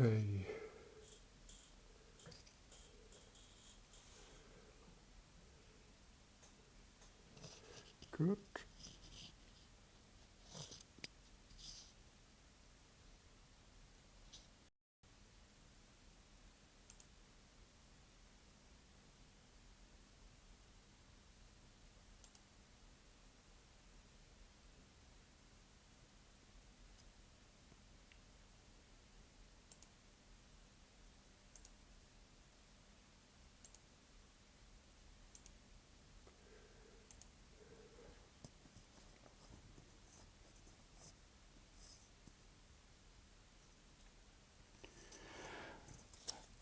Okay. Good.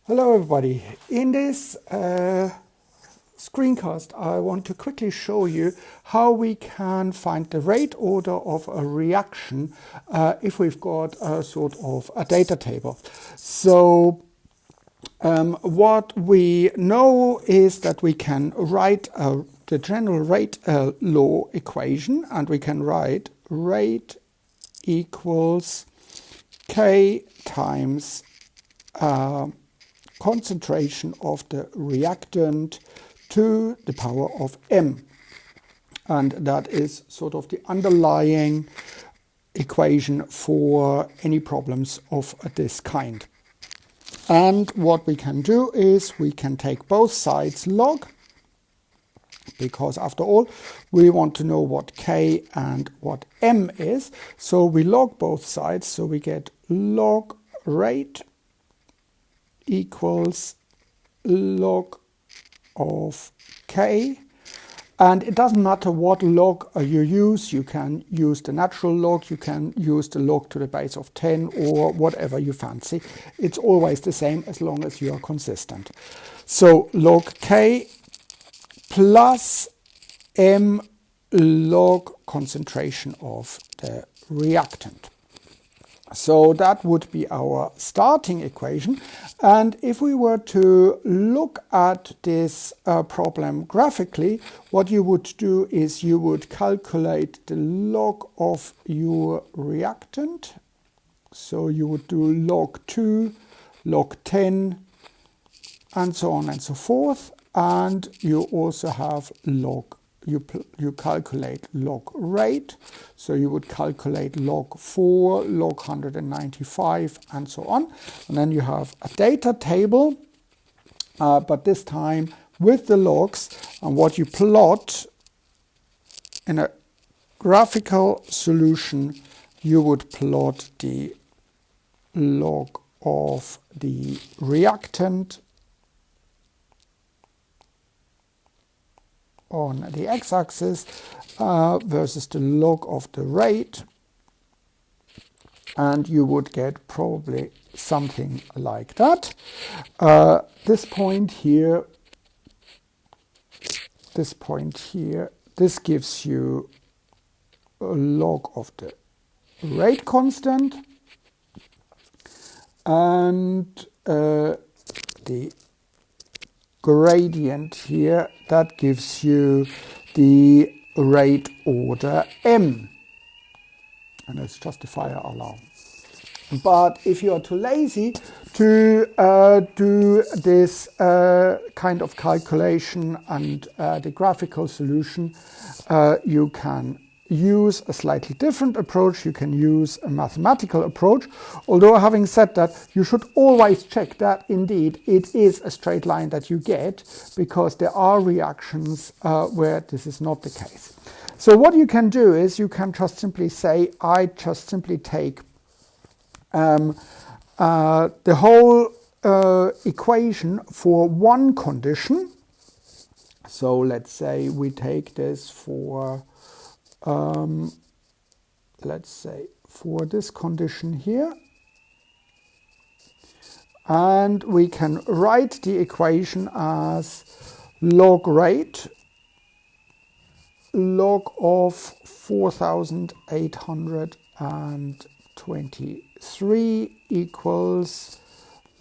Hello everybody. In this screencast I want to quickly show you how we can find the rate order of a reaction if we've got a sort of a data table. So what we know is that we can write the general rate law equation, and we can write rate equals K times concentration of the reactant to the power of m. And that is sort of the underlying equation for any problems of this kind. And what we can do is we can take both sides log, because after all we want to know what K and what M is. So we log both sides, so we get log rate equals log of K. And it doesn't matter what log you use. You can use the natural log, you can use the log to the base of 10, or whatever you fancy. It's always the same as long as you are consistent. So log K plus M log concentration of the reactant. So that would be our starting equation. And if we were to look at this problem graphically, what you would do is you would calculate the log of your reactant. So you would do log 2, log 10, and so on and so forth. And you also have log. You calculate log rate, so you would calculate log 4, log 195, and so on. And then you have a data table, but this time with the logs, and what you plot in a graphical solution, you would plot the log of the reactant on the x-axis versus the log of the rate, and you would get probably something like that. This point here, this gives you a log of the rate constant, and the gradient here, that gives you the rate order m, and it's just a fire alarm. But if you are too lazy to do this kind of calculation and the graphical solution, you can use a slightly different approach. You can use a mathematical approach, although having said that, you should always check that indeed it is a straight line that you get, because there are reactions where this is not the case. So what you can do is you can just simply say, I just simply take the whole equation for one condition. So let's say we take this for let's say for this condition here, and we can write the equation as log rate log of 4823 equals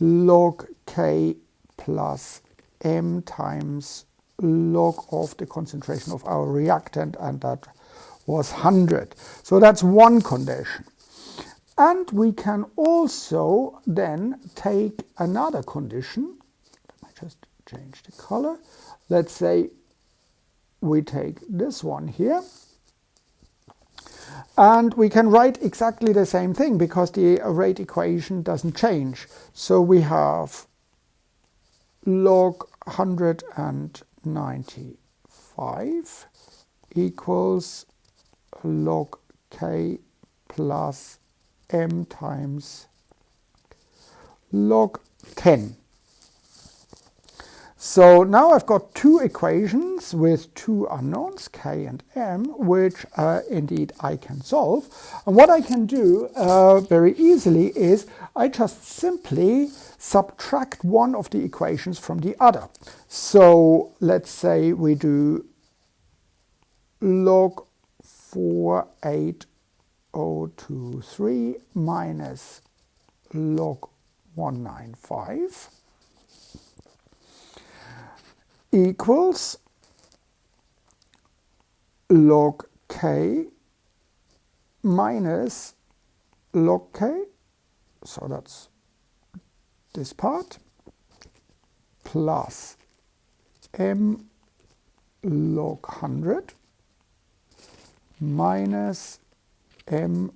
log K plus M times log of the concentration of our reactant, and that was 100. So that's one condition. And we can also then take another condition. Let me just change the color. Let's say we take this one here. And we can write exactly the same thing because the rate equation doesn't change. So we have log 195 equals log k plus m times log 10. So now I've got two equations with two unknowns, k and m, which indeed I can solve. And what I can do very easily is I just simply subtract one of the equations from the other. So let's say we do log 48023 minus log 195 equals log k minus log k, so that's this part, plus m log 100 minus m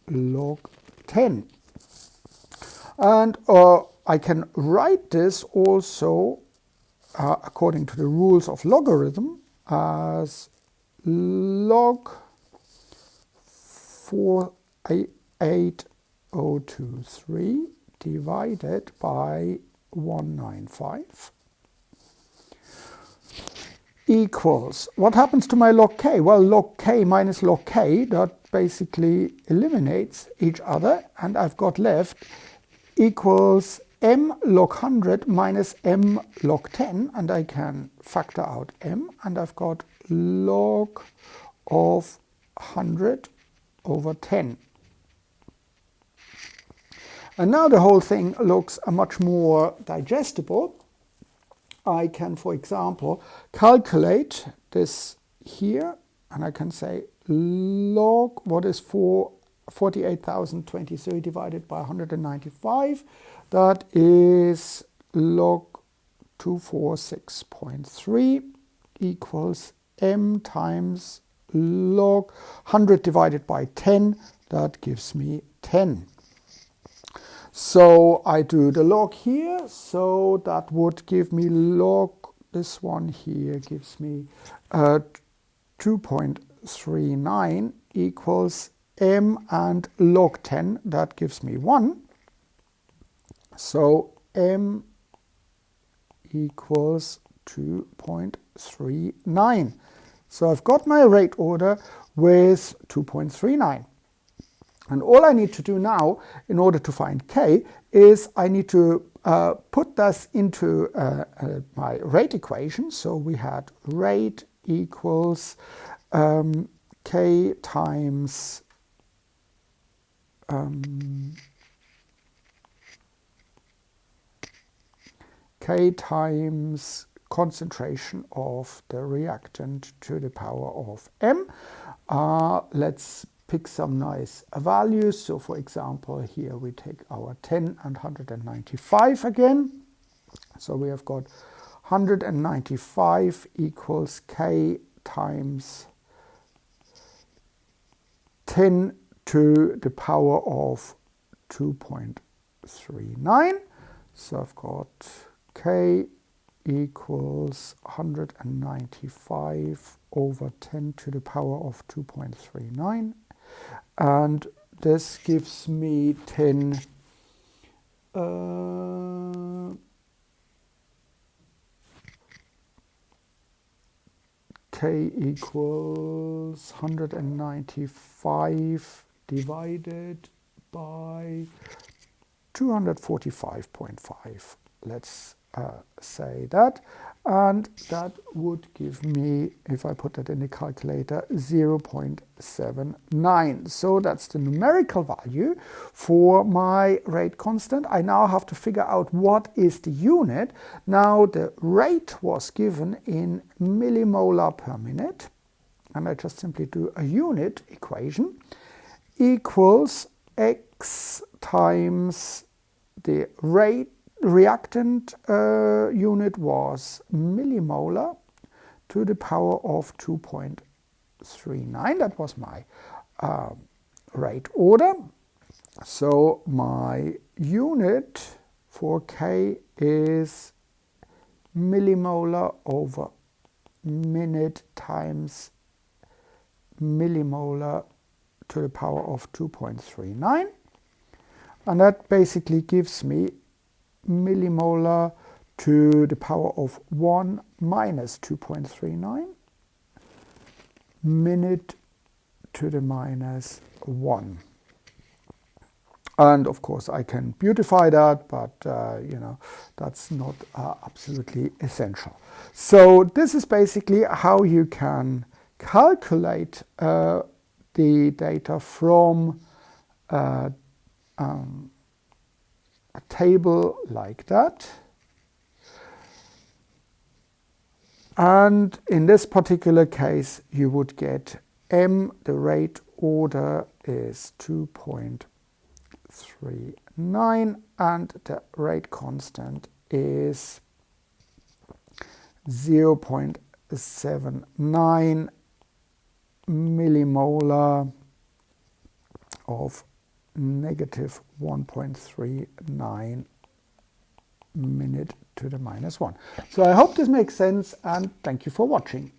log 10. And I can write this also according to the rules of logarithm as log 48023 divided by 195 equals, what happens to my log k? Well, log k minus log k, that basically eliminates each other, and I've got left equals m log 100 minus m log 10, and I can factor out m, and I've got log of 100 over 10. And now the whole thing looks much more digestible. I can, for example, calculate this here, and I can say log, what is 48,023 divided by 195? That is log 246.3 equals m times log 100 divided by 10. That gives me 10. So I do the log here, so that would give me log, this one here gives me 2.39 equals m, and log 10, that gives me 1. So m equals 2.39. So I've got my rate order with 2.39. And all I need to do now in order to find k is I need to put this into my rate equation. So we had rate equals k times concentration of the reactant to the power of m. Let's pick some nice values. So for example, here we take our 10 and 195 again. So we have got 195 equals k times 10 to the power of 2.39. So I've got k equals 195 over 10 to the power of 2.39. And this gives me 10 k equals 195 divided by 245.5. Let's say that, and that would give me, if I put that in the calculator, 0.79. So that's the numerical value for my rate constant. I now have to figure out what is the unit. Now the rate was given in millimolar per minute, and I just simply do a unit equation equals X times the reactant unit was millimolar to the power of 2.39. That was my rate order. So my unit for K is millimolar over minute times millimolar to the power of 2.39. And that basically gives me millimolar to the power of 1 minus 2.39, minute to the minus 1. And of course I can beautify that, but you know, that's not absolutely essential. So this is basically how you can calculate the data from a table like that. And in this particular case, you would get M, the rate order is 2.39, and the rate constant is 0.79 millimolar of negative 1.39 minute to the minus 1. So I hope this makes sense, and thank you for watching.